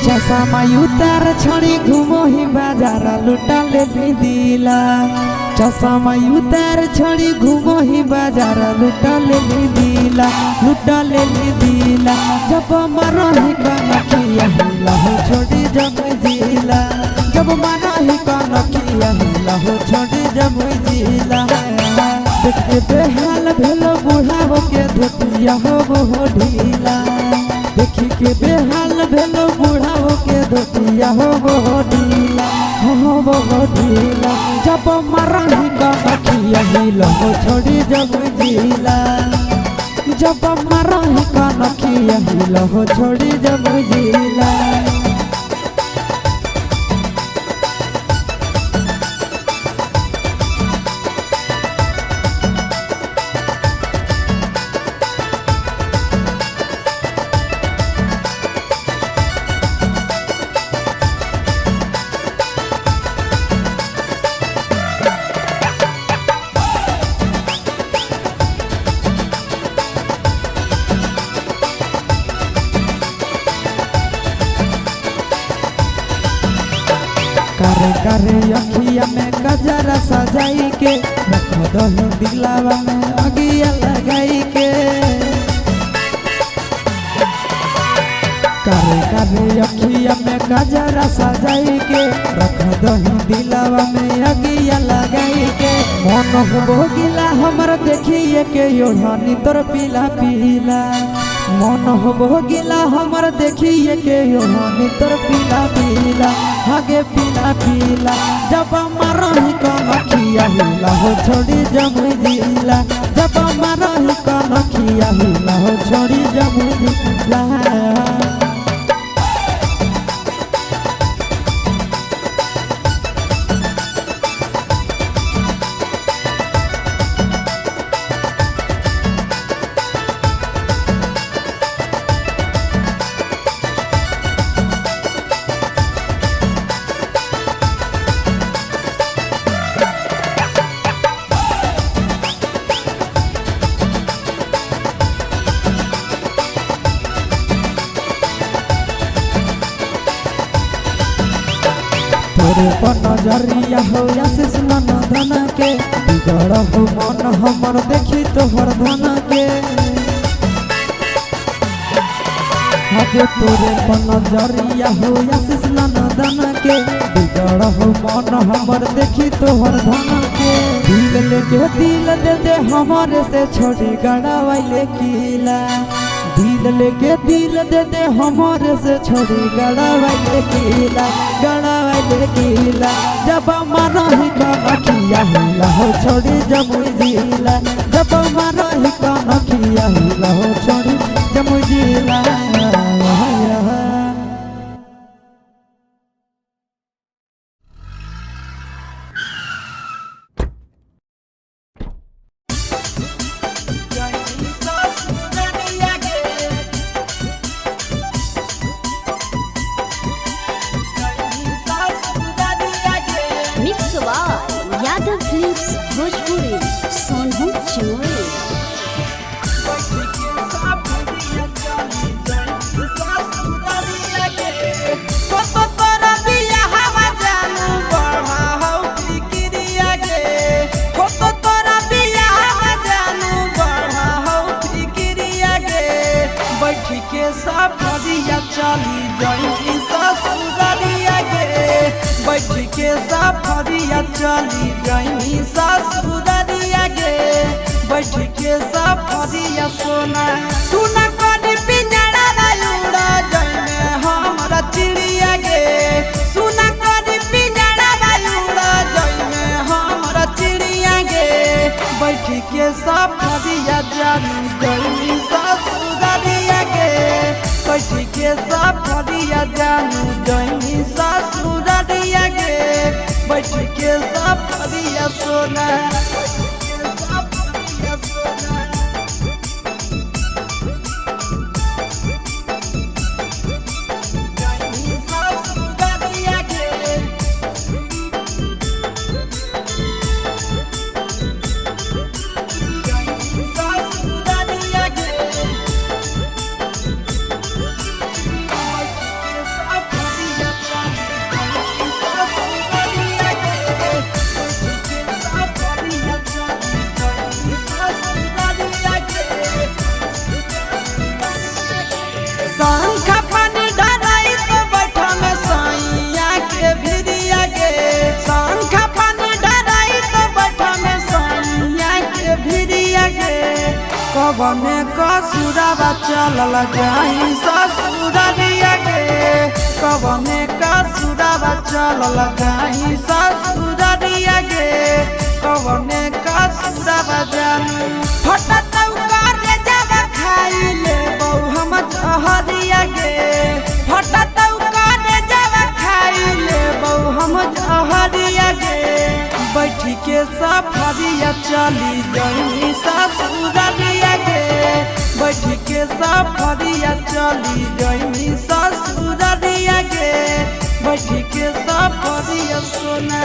चश्मा उतार छड़ी घूमो ही बाजार लुटा ले दिला। चश्मा उतार छड़ी घूमो ही बाजार लुटा ले दिला, लुटा ले दिला। जब मारो ही कनखिया हिला हो छोड़ी जब जिला, जब मारो ही कनखिया हिला हो छोड़ी जब जिला। देखते बेहाल भेलो बुढ़ाओ के धोतिया हो वो ढीला, देखी के बेहाल भेलो बुढ़ाओ के धोतिया हो वो ढीला, हो वो ढीला। जब मरही कनखिया हिला हो छोड़ी जब जिला, जब मरही कनखिया हिला हो छोड़ी जब जिला। करे करे अखिया में गजरा सजाई के, रख दही दिलावा में अगिया लगाई के। करे करे अखिया में गजरा सजाई के, रख दही दिलावा में अगिया लगाई के। मन हो गिला हमर देखिए के योढ़नी तोर पीला पीला, मन हो गिला हमर देखिए के योढ़नी तोर पीला पीला, आगे पीला पीला। जब मरही कनखिया हिला हो छोड़ी जब जिला, जब मरही कनखिया हिला हो छोड़ी जब जिला। तोरे पर नजरिया हो आशीष मन धन के, बिगड़ हो मन हमर देखी तोहर धन के। आगे तोरे पर नजरिया हो आशीष मन धन के, बिगड़ हो मन हमर देखी तोहर धन के। दिल लेके दिल दे दे हमारे से छोड़ी गड़ावाइले किला, दिल लेके दिल दे दे हमारे से छोड़ी गड़ावाइले किला, गड़ावाइले किला। जब मरही कनखिया हिला हो छोड़ी जब जिला, जब मरही कनखिया हिला हो छोड़ी दिला यादव फिल्म्स भोजपुरी सोनू चोरी सफरिया चली जाई ससुरारिया गे बैठ के सफरिया चली जाई ससुरारिया गे बैठ के सफरिया सोना सुना कनी पिंजड़ा उड़ा जाई हमरा चिड़िया गे सुना कनी पिंजड़ा उड़ा जाई हमरा चिड़िया गे बैठ के सफरिया चली जाई ससुरारिया गे बैठ के सफरिया जानू जमी ससुरारिया गे बैठ के सफरिया सोना कवने कसुरवा चलल जाई ससुरारिया गे कवने कसुरवा चलल जाई ससुरारिया गे कवने कसुरवा जानू फटत करे जब खाई ले बहु हम हरिया गे फटत करे जब खाई ले बहु हम हरिया गे बैठ के सफरिया चली जाई ससुरारिया गे बैठ के सफरिया चली जाई ससुरारिया गे बैठ के सफरिया सोना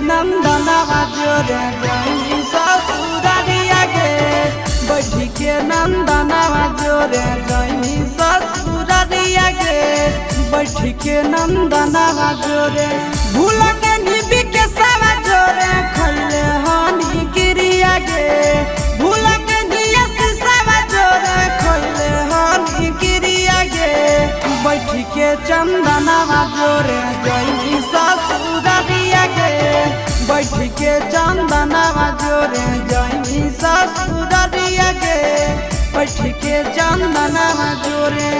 नंदनवा जोरे जाई ससुरारिया गे बैठ के नंदनवा जोरे जाई ससुरारिया गे बैठ के नंदनवा जोरे भूल के निबी के सावा जोरे खैले हानी गिरिया गे भूल के निया से सावा जोरे खैले हानी गिरिया गे बैठ के चंदनवा जोरे जाई ससुरारिया गे बैठ के चंदनवा जोरे जाई ससुरारिया गे बैठ के चंदनवा जोरे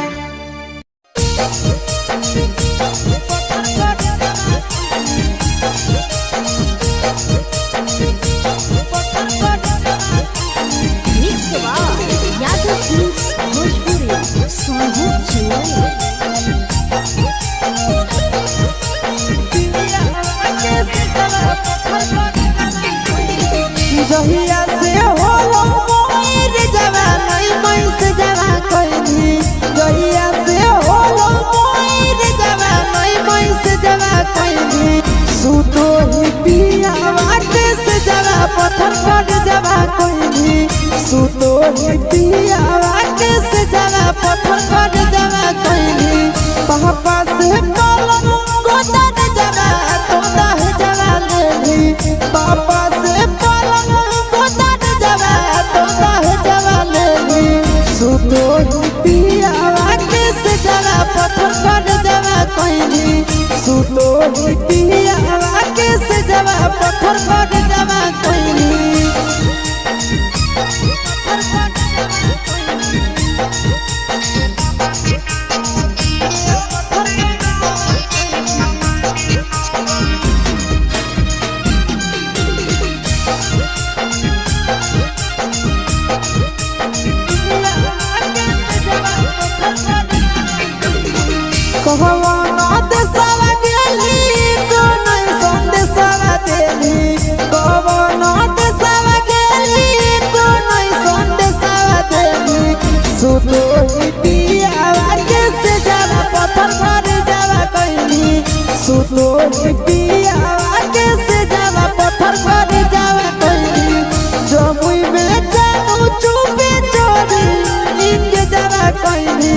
यादव फिल्म्स भोजपुरी सोनू चोरी जहिया से होलो मोर जवानी मैस जवा कोइनी जहिया से होलो मोर जवानी मैस जवा कोइनी सुतो ही पिया वाटे से जवा पत्थर पर जवा कोइनी ही पियावा के से जरा पत्थर कर जरा कहली पापा से पलंग गोदर जरा तोड़ा है जरा लेली पापा से पलंग गोदर जरा तोड़ा है जरा लेली सुतो ही पियावा के से जरा पत्थर कर जरा कहली सुतो ही पियावा के से जरा पत्थर कर जरा कहली कहवाना देशवा गेली तो नहीं संदेशवा देली कहवाना देशवा गेली तो नहीं संदेशवा देली सुतो ही पियावा के से जरा पत्थर कर जरा कहली सुतो ही पियावा के से जरा पत्थर कर जरा कहली जमुई में जानू चुपे चोरी इनके जरा कहली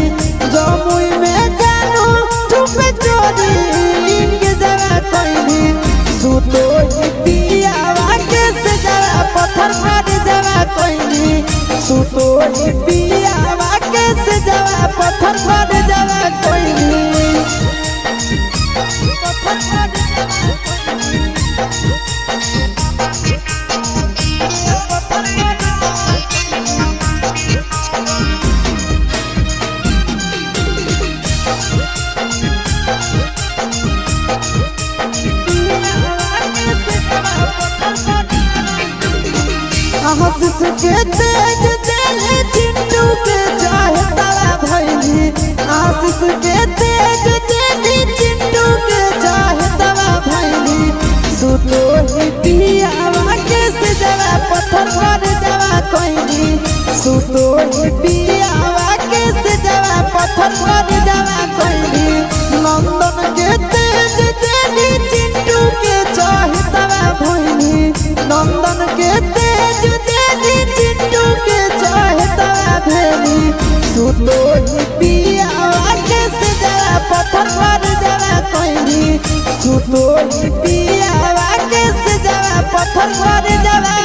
जमुई में चोरी इनके जरा कहली सुतो ही पियावा के से जरा पत्थर कर जरा कहली सुतो ही पियावा के से जरा पत्थर कर जरा कहली आशीष के तेज दिल चिंटू के चाहे तारा भैली आशीष के तेज दिल चिंटू के चाहे तारा भैली सुतो ही पियावा के से जरा पत्थर कर जरा कहली सुतो ही पियावा के से जरा पत्थर कर जरा कहली नंदन के तेज दिल चिंटू के चाहे तारा भैली नंदन के तेज चिंटू के चाहे तारा भेली सुतो ही पियावा के से जरा पत्थर कर जरा कहली सुतो ही पियावा के से जरा पत्थर कर जरा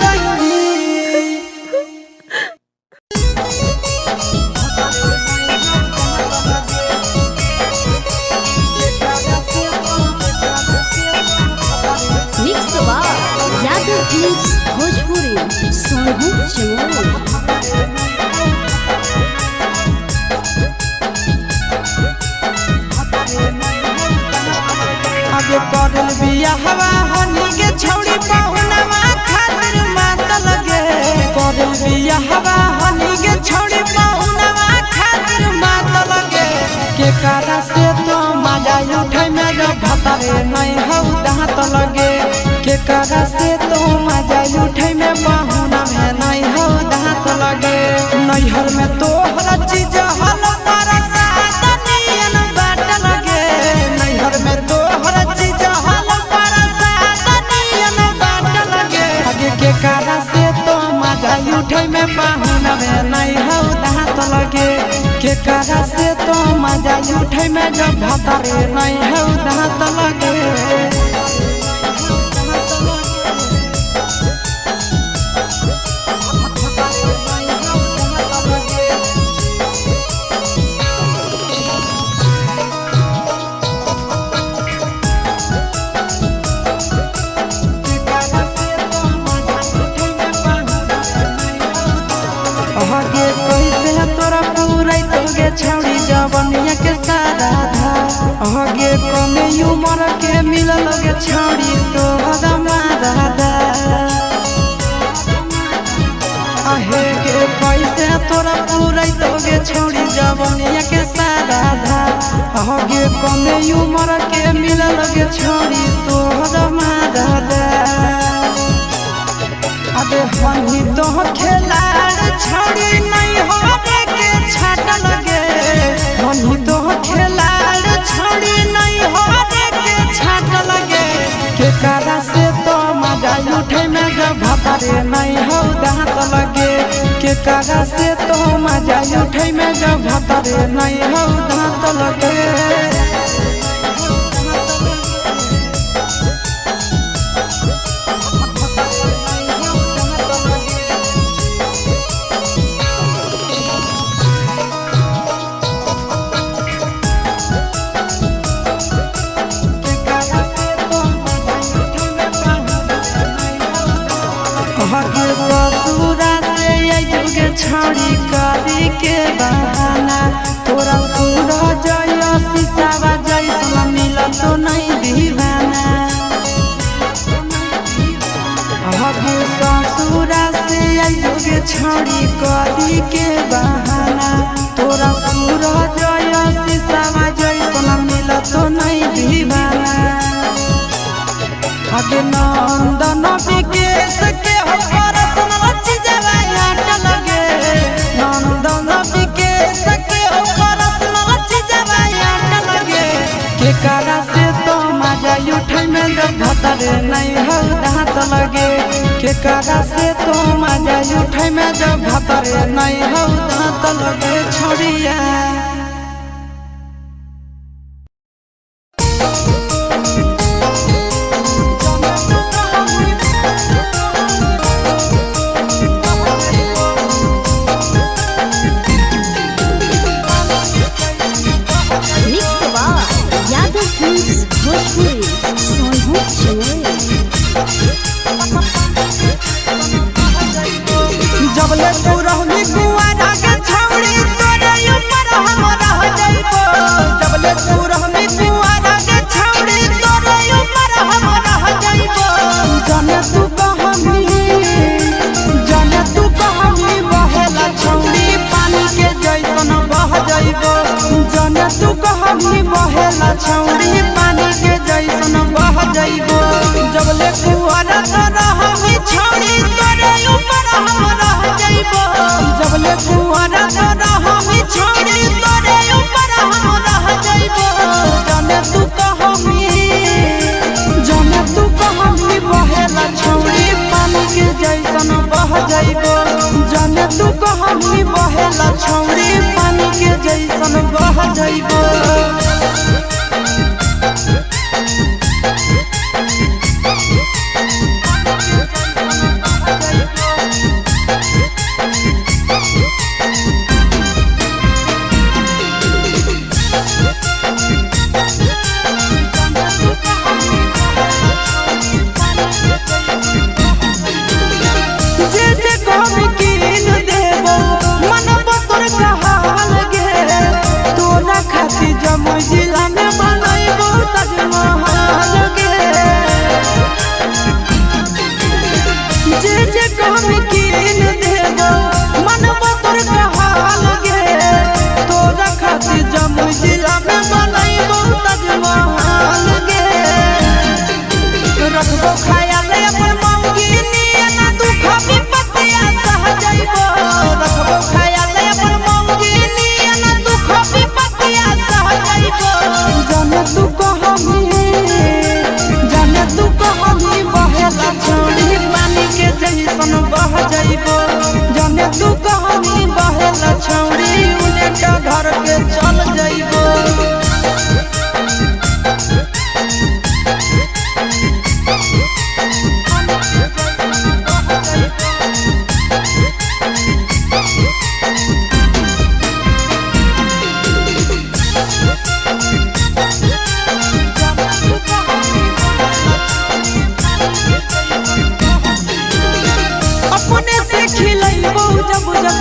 कहली मिक्स बार यादव फिल्म्स भोजपुरी सोनू चमोली आगे करल बियाहवा हनी के छौड़ी पहुनवा खातिर मात लगे करल बियाहवा हनी के छौड़ी पहुनवा खातिर मात लगे के कारा से तो मजा उठै में जब भतरे नहीं हौ दांत लगे के कारा से तो मजा उठै में पहुना में नहीं हौ दांत लगे नैहर में तो हर चीज हल पर सातनियन बाट लगे नैहर में तो हर चीज हल पर सातनियन बाट लगे आगे के कारा से तो मजा उठै में पहुना में नहीं हौ दांत लगे के कारा से तो मजा उठै में जब भतरे नहीं हौ दांत लगे छौड़ी जवनिया के सारा धा आगे कमे उमर के मिल लगे छौड़ी तो दादा आहे के पैसे तोरा पूरा दोगे छौड़ी जवनिया के सारा धा आगे कमे उमर के मिल लगे छौड़ी तो दादा अबे हनी तो खेलाड़ छौड़ी नहीं हो के छाट लगे हनी तो खेलाड़ छौड़ी नहीं हो के छाट लगे के कारा से तो मजा उठे में जब भतारे नहीं हो दांत लगे के कागा से तो मजा उठे में जब भतारे नहीं हो दांत लगे ससुरा से युगे छड़ी करी के बहाना तोरा पूरा जय शीशावा जैसा मिल तो नहीं दीवाना ससुरा से युगे छड़ी करी के बहाना तोरा पूरा जय शीशावा जैसा मिल तो नहीं दीवाना आगे नंदन विकेश के हो परसन लच्छी जवाया लगे नंदन विकेश के हो परसन लच्छी जवाया लगे के कारा से तो मजा उठे में जब भतारे नहीं हो दांत लगे के कारा से तो मजा उठे में जब भतारे नहीं हो दांत लगे छोड़िया जबले तू रहनी कुआरा के छौड़ी तोरे ऊपर हम रह जाइबो जबले तू रहनी कुआरा के छौड़ी तोरे ऊपर हम रह जाइबो जाने तू कहमी बहेला छौड़ी पानी के जैसन बह जाइबो जाने तू कहमी बहेला छौड़ी पानी के जैसन बह जाइबो जबले कुआरा तो रहनी छौड़ी तोरे ऊपर हम रह जाइबो जबले कुआरा तो रहनी छौड़ी तोरे ऊपर हम रह जाइबो जाने तू कहमी बहेला छौड़ी पानी के जैसन बह जाइबो जाने तू कहमी बहेला छौड़ी पानी के जैसन बह जाइबो जमुई जिला में बनैबो ताजमहल गे जे कहमी कीन देबो मनबो तोर कहल गे तोरा खातिर जमुई जिला में बनैबो ताजमहल गे रखबो ख्याल अपन मौगी नियना तू खबी पतिया सह जाइबो रखबो ख्याल अपन मौगी नियना तू खबी पतिया सह जाइबो जाने तू कहमी बहेला छौड़ी पानी के जैसन बह जाइबो जाने तू कहमी बहेला छौड़ी उलेटा घर के चल जाइबो अपने से खिलैबो जब जब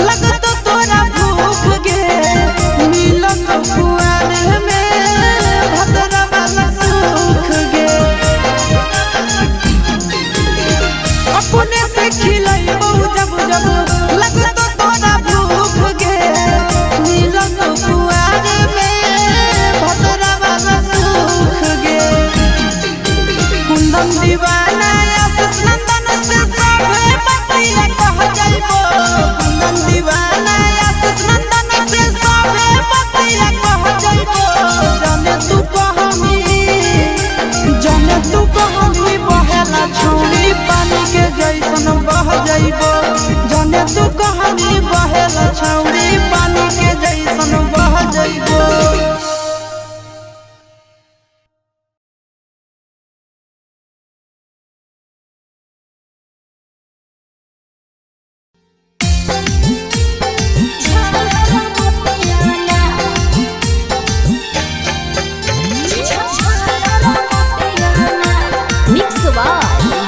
लगतो तोरा भूख गे मिलत कुआर में भतरा वाला सुख गे अपने से खिलैबो जब जब लगतो तोरा भूख गे मिलत कुआर में भतरा वाला सुख गे कुंदन दीवाना आशीष नंदन से सभे बतिया कह जाइबो कुंदन दीवाना आशीष नंदन से सभे बतिया कह जाइबो जाने तू कहमी बहेला छौड़ी पानी के जाइबो जने तू कहानी बहेला छौरी पानी के जैसन बह जाइबो।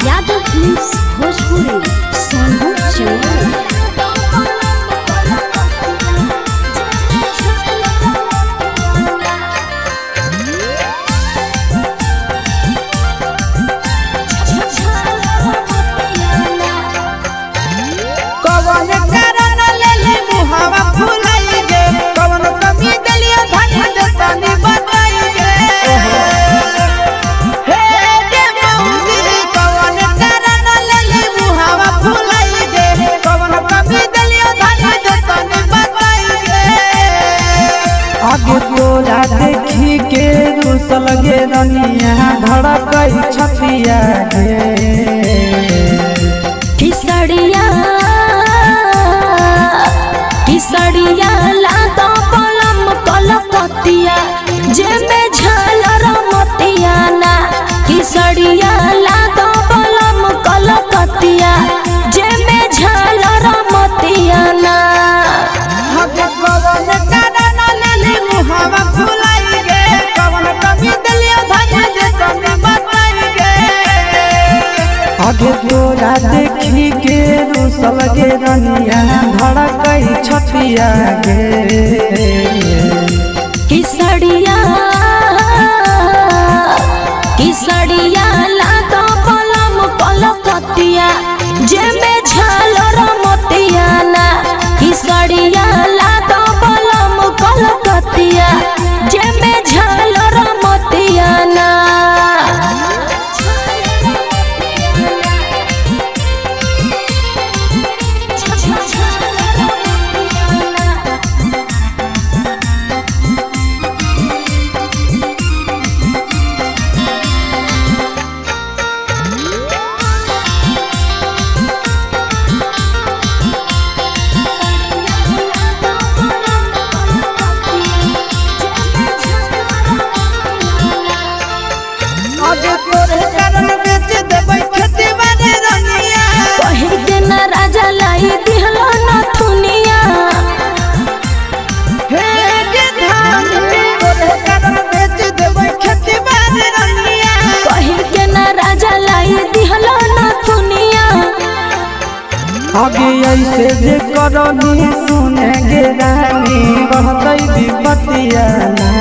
यादव फिल्म्स भोजपुरी सोनू चमोली। कवन कारण लेले मुहावा फुलाई गे कवन कमी दलिया धन दतानी बताई गे हे के मौजी कवन कारण लेले मुहावा फुलाई गे कवन कमी दलिया धन दतानी बताई गे। आगे तोरा देखी के रुसल गे रनिया धड़कई छतिया गे किसड़िया लातो पलम कलकतिया जेमे झालर मोतिया ना किसड़िया लातो पलम कलकतिया जेमे झालर मोतिया ना। कवन कारण लेले मुहावा फुलाई गे कवन कमी दलिया धन दतानी बताई गे। आगे तोरा देखी के रुसल गे रनिया धड़कई छतिया गे किसड़िया लातो पलम कलकतिया जेमे झालर मोतिया ना किसड़िया लातो पलम कलकतिया जेमे झालर मोतिया ना। आगे तोरे कारण बेच देबै खेती बाड़ी रनिया कहि के न राजा लाई दिहलो न थुनिया हे के धान तोरे कारण बेच देबै खेती बाड़ी रनिया कहि के न राजा लाई दिहलो न थुनिया। आगे ऐसे जे करनी सुने गे रानी रहतै विपतिया ना।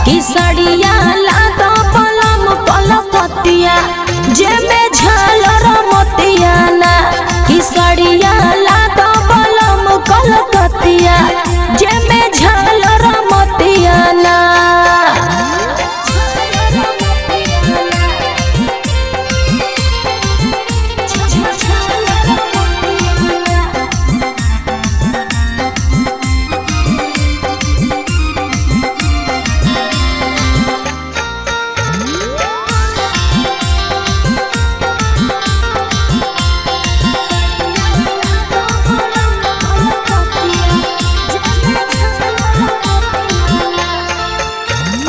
किसड़िया लातो पलम कलकतिया जेमे झालर मोतिया ना किसड़िया लातो पलम कलकतिया जेमे झालर मोतिया ना।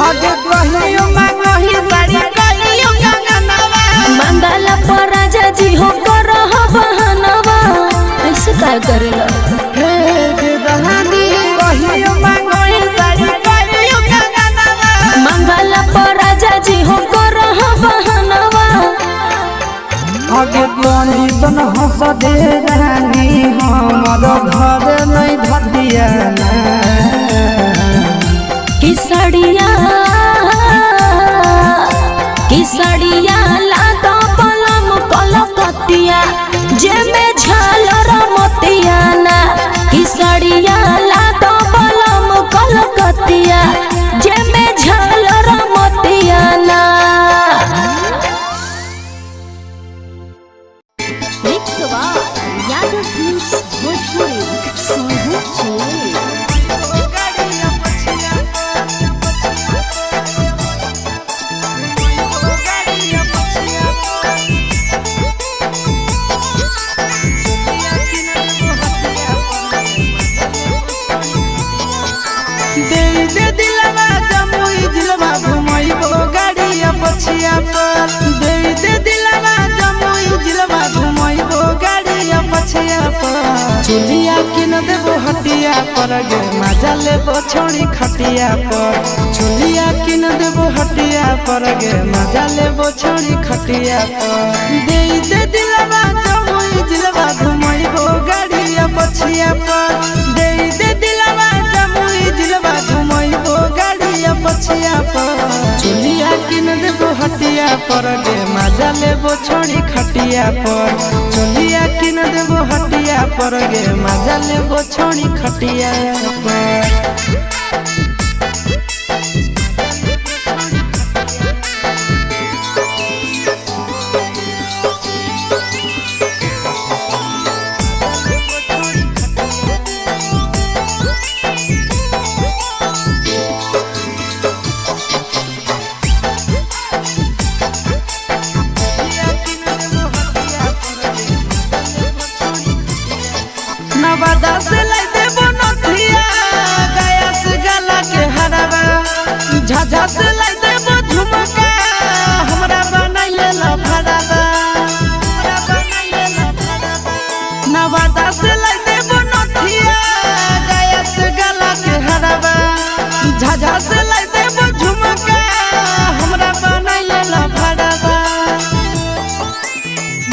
आगे कहियो मांगही साड़ी कहियो गंगनवा मंगला पर राजा जी हो करह बहनवा ऐसे काय करेला हे गे दहानी कहियो मांगही साड़ी कहियो गंगनवा मंगला पर राजा जी हो करह बहनवा। आगे कंडीशन हंस दे रानी हमर घर नहीं धतिया ना। किसड़िया लातो पलम कलकतिया जेमे झालर मोतिया ना किसड़िया लातो पलम कलकतिया जेमे झालर मोतिया ना। यादव फिल्म्स भोजपुरी सोनू चमोली। पर गे मजा लेबो छोड़ी खटिया पर चोलिया किन देबो हटिया पर गे मजा लेबो छोड़ी खटिया पर दे दे दिलवा जमुई जिलवा घुमैबो गाड़िया पछिया पर दे दे दिलवा जमुई जिलवा घुमैबो गाड़िया पछिया पर चोलिया किन देबो हटिया पर गे मजा लेबो छोड़ी खटिया पर चोलिया किन देबो हटिया पर गे मजा लेबो छोड़ी खटिया पर नवादा से लाई देबो नथिया गया से गला के हरावा झाझा से लाई देबो झुमका हमरा बनाइले ला भरावा नवादा से लाई देबो नथिया गया से गला के हरावा झाझा से लाई देबो झुमका हमरा बनाइले ला भरावा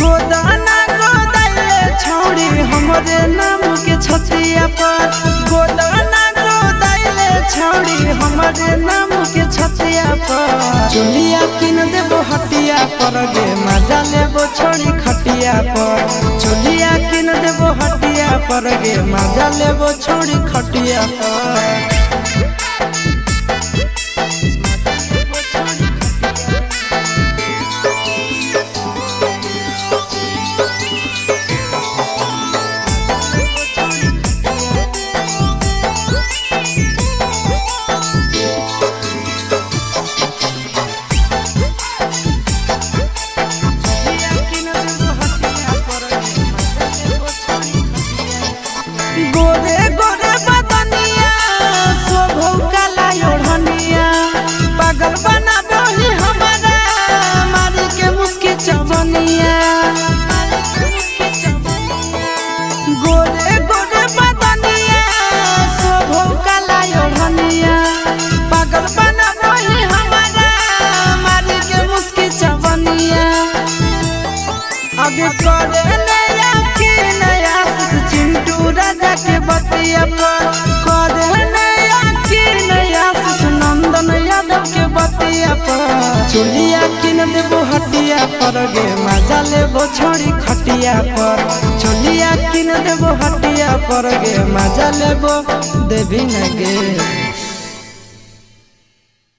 गोदाना गोदाइले छौड़ी हमरे नाम के छतिया पर गोदाना गोदाइले छौड़ी हमरे नाम के छतिया पर चोलिया किन देबो हटिया पर गे मजा लेबो छोड़ी खटिया पर चोलिया किन देबो हटिया पर गे मजा लेबो छोड़ी खटिया पर गोरे गोरे बदनिया शोभो काला ओढ़निया पागल बना दही हमारा मारी के मुस्की चवनिया गोरे गोरे बदनिया शोभो काला ओढ़निया पागल बना दही हमारा मारी के मुस्की चवनिया आगे करे नया की नया चिंटू राजा के बतिया पर करे नया की नया नंदन यादव के बतिया पर चोलिया किन देबो हटिया पर गे मजा लेबो छोड़ी खटिया पर चोलिया किन देबो हटिया पर गे मजा लेबो देवी न गे।